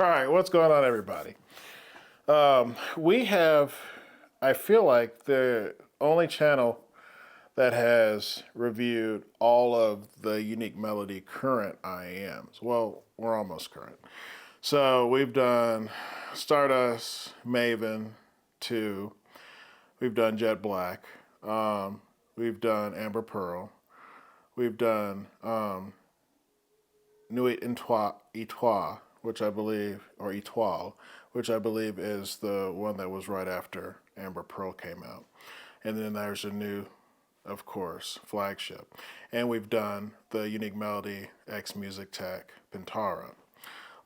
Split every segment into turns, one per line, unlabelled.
All right, what's going on, everybody? We have, I feel like, the only channel that has reviewed all of the Unique Melody current IEMs. Well, we're almost current. So we've done Stardust, Maven, 2. We've done Jet Black. We've done Amber Pearl. We've done Nuit Etoile, which I believe, or Etoile, which I believe is the one that was right after Amber Pearl came out. And then there's a new, of course, flagship. And we've done the Unique Melody X Music Tech Pintara.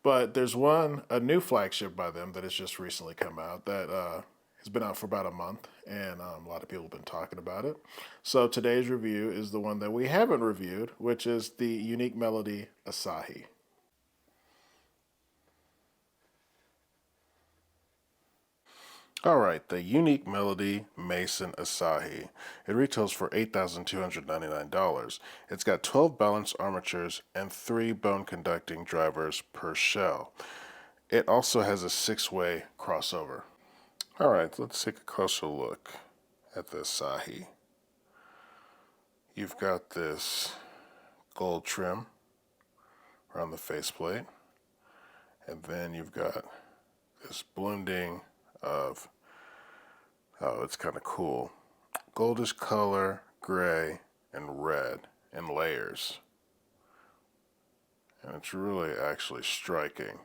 But there's a new flagship by them that has just recently come out that has been out for about a month, and a lot of people have been talking about it. So today's review is the one that we haven't reviewed, which is the Unique Melody Asahi. All right, the Unique Melody Mason Asahi. It retails for $8,299. It's got 12 balanced armatures and 3 bone conducting drivers per shell. It also has a 6-way crossover. All right, let's take a closer look at the Asahi. You've got this gold trim around the faceplate, and then you've got this blending of, oh, it's kind of cool, goldish color, gray, and red in layers. And it's really actually striking,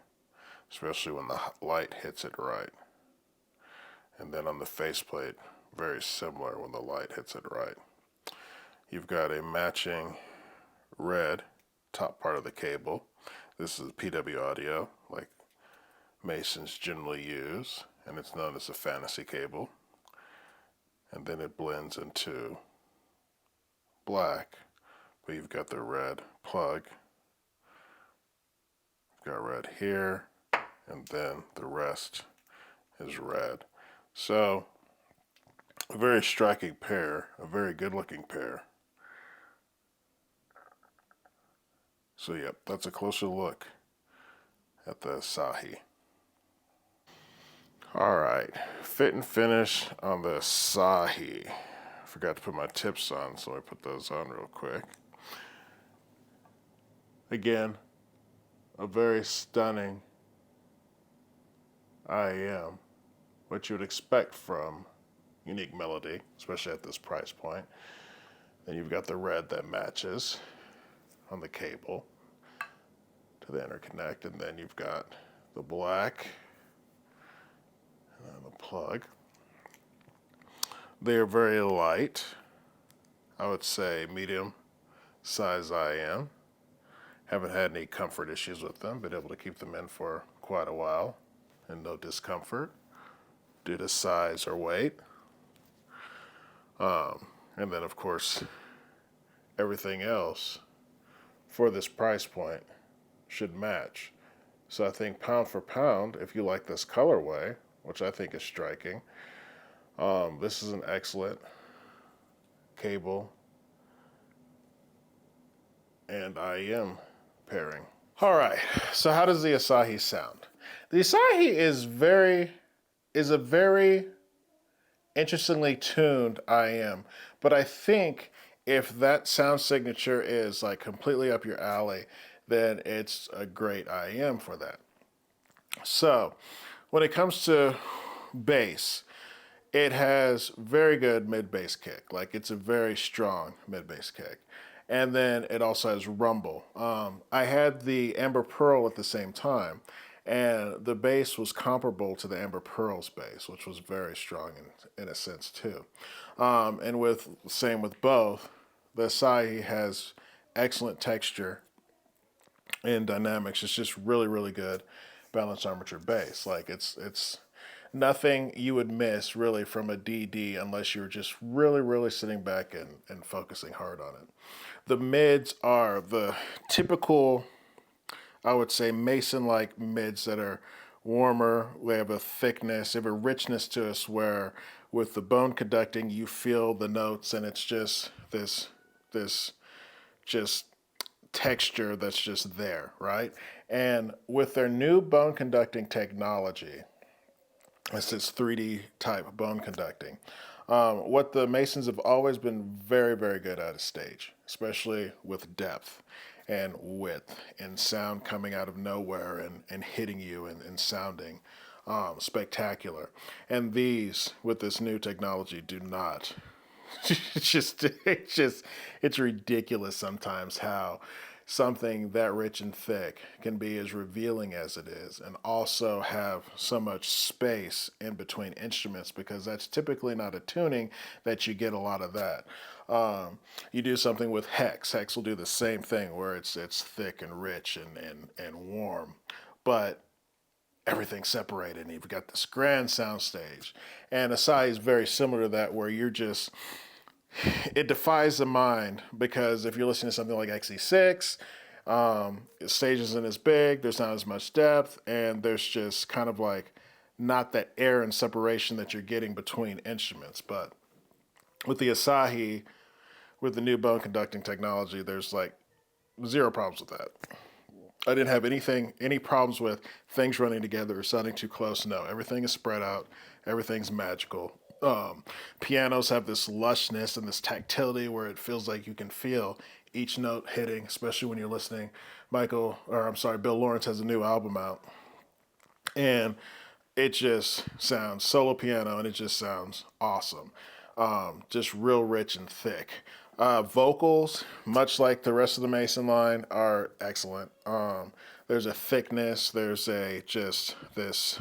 especially when the light hits it right. And then on the faceplate, very similar when the light hits it right. You've got a matching red top part of the cable. This is PW audio, like Masons generally use, and it's known as a fantasy cable. And then it blends into black, but you've got the red plug. You've got red here, and then the rest is red. So, a very striking pair, a very good looking pair. So yep, that's a closer look at the Asahi. Alright, fit and finish on the Asahi. Forgot to put my tips on, so I put those on real quick. Again, a very stunning IEM, what you would expect from Unique Melody, especially at this price point. Then you've got the red that matches on the cable to the interconnect, and then you've got the black and the plug. They are very light. I would say medium size IEM. Haven't had any comfort issues with them. Been able to keep them in for quite a while and no discomfort due to size or weight. And then, of course, everything else for this price point should match. So I think pound for pound, if you like this colorway, which I think is striking, this is an excellent cable and IEM pairing. All right, so how does the Asahi sound? The Asahi is a very interestingly tuned IEM, but I think if that sound signature is like completely up your alley, then it's a great IEM for that. So, when it comes to bass, it has very good mid-bass kick. Like, it's a very strong mid-bass kick. And then it also has rumble. I had the Amber Pearl at the same time, and the bass was comparable to the Amber Pearl's bass, which was very strong in a sense too. And same with both, the Asahi has excellent texture and dynamics. It's just really, really good balanced armature bass. Like it's nothing you would miss really from a DD unless you're just really, really sitting back and focusing hard on it. The mids are the typical, I would say, Mason-like mids that are warmer. They have a thickness, they have a richness to us where with the bone conducting, you feel the notes and it's just this just texture that's just there, right? And with their new bone conducting technology, it's this 3D type bone conducting. What the Masons have always been very, very good at is stage, especially with depth and width and sound coming out of nowhere and hitting you and sounding spectacular. And these, with this new technology, do not. It's ridiculous sometimes how something that rich and thick can be as revealing as it is and also have so much space in between instruments, because that's typically not a tuning that you get a lot of that. You do something with hex. Hex will do the same thing where it's thick and rich and warm, but everything's separated and you've got this grand sound stage. And Asahi is very similar to that, where you're just, it defies the mind, because if you're listening to something like XE6, the stage isn't as big, there's not as much depth, and there's just kind of like not that air and separation that you're getting between instruments. But with the Asahi, with the new bone conducting technology, there's like zero problems with that. I didn't have any problems with things running together or sounding too close. No, everything is spread out. Everything's magical. Pianos have this lushness and this tactility where it feels like you can feel each note hitting, especially when you're listening. Bill Lawrence has a new album out, and it just sounds solo piano, and it just sounds awesome. Just real rich and thick. Vocals, much like the rest of the Mason line, are excellent. There's a thickness, there's a just this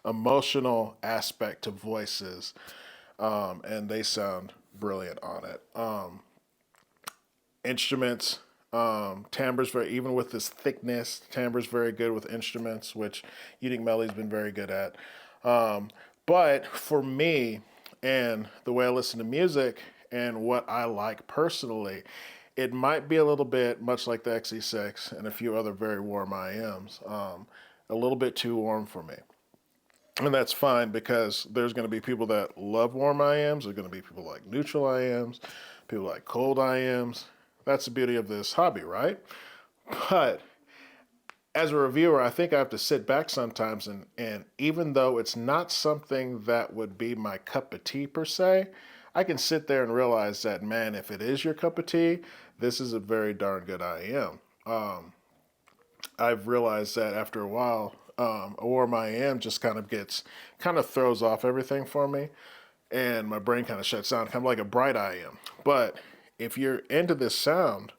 emotional aspect to voices, and they sound brilliant on it. Instruments, timbre's very, even with this thickness, timbre's very good with instruments, which Unique Melody's been very good at. But for me, and the way I listen to music and what I like personally, it might be a little bit, much like the XE6 and a few other very warm IEMs, a little bit too warm for me. And that's fine, because there's going to be people that love warm IEMs. There's going to be people like neutral IEMs, people like cold IEMs. That's the beauty of this hobby, right? But as a reviewer, I think I have to sit back sometimes, and even though it's not something that would be my cup of tea per se, I can sit there and realize that, man, if it is your cup of tea, this is a very darn good IEM. I've realized that after a while, a warm IEM just kind of throws off everything for me, and my brain kind of shuts down, kind of like a bright IEM. But if you're into this sound,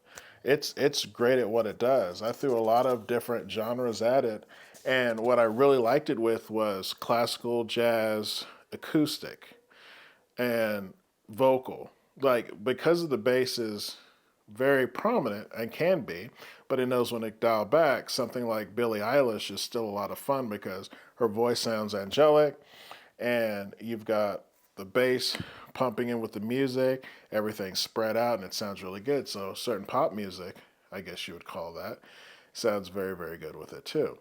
it's great at what it does. I threw a lot of different genres at it, and what I really liked it with was classical, jazz, acoustic, and vocal. Like, because of the bass is very prominent and can be, but it knows when to dial back. Something like Billie Eilish is still a lot of fun because her voice sounds angelic, and you've got the bass pumping in with the music, everything's spread out, and it sounds really good. So certain pop music, I guess you would call that, sounds very, very good with it too.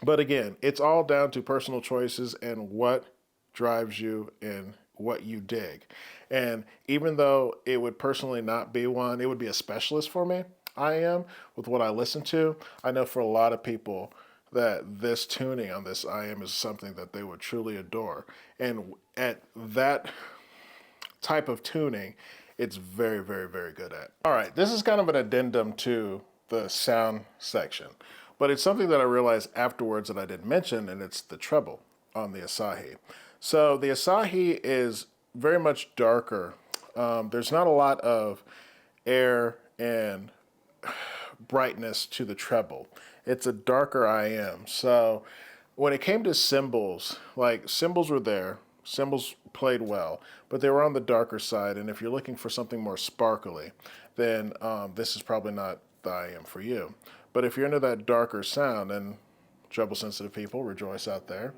But again, it's all down to personal choices and what drives you and what you dig. And even though it would personally not be one, it would be a specialist for me, I am, with what I listen to. I know for a lot of people that this tuning on this IM is something that they would truly adore. And at that type of tuning, it's very, very, very good at. All right, this is kind of an addendum to the sound section, but it's something that I realized afterwards that I didn't mention, and it's the treble on the Asahi. So the Asahi is very much darker. There's not a lot of air and brightness to the treble. It's a darker IM. So when it came to cymbals, like cymbals were there, cymbals played well, but they were on the darker side. And if you're looking for something more sparkly, then this is probably not the IM for you. But if you're into that darker sound, and treble sensitive people, rejoice out there,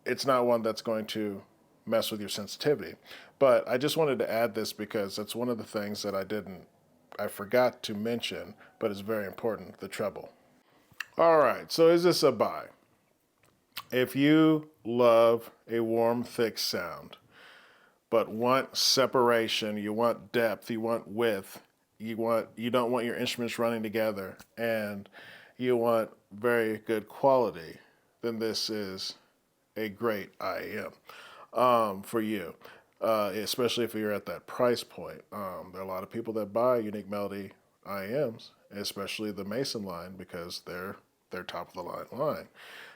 it's not one that's going to mess with your sensitivity. But I just wanted to add this because that's one of the things that I forgot to mention, but it's very important, the treble. All right, so is this a buy? If you love a warm, thick sound, but want separation, you want depth, you want width, you don't want your instruments running together, and you want very good quality, then this is a great IEM for you, especially if you're at that price point. There are a lot of people that buy Unique Melody IEMs, especially the Mason line, because they're top of the line.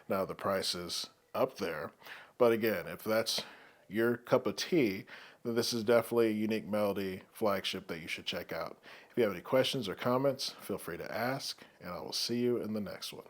Now the price is up there, but again, if that's your cup of tea, then this is definitely a Unique Melody flagship that you should check out. If you have any questions or comments, feel free to ask, and I will see you in the next one.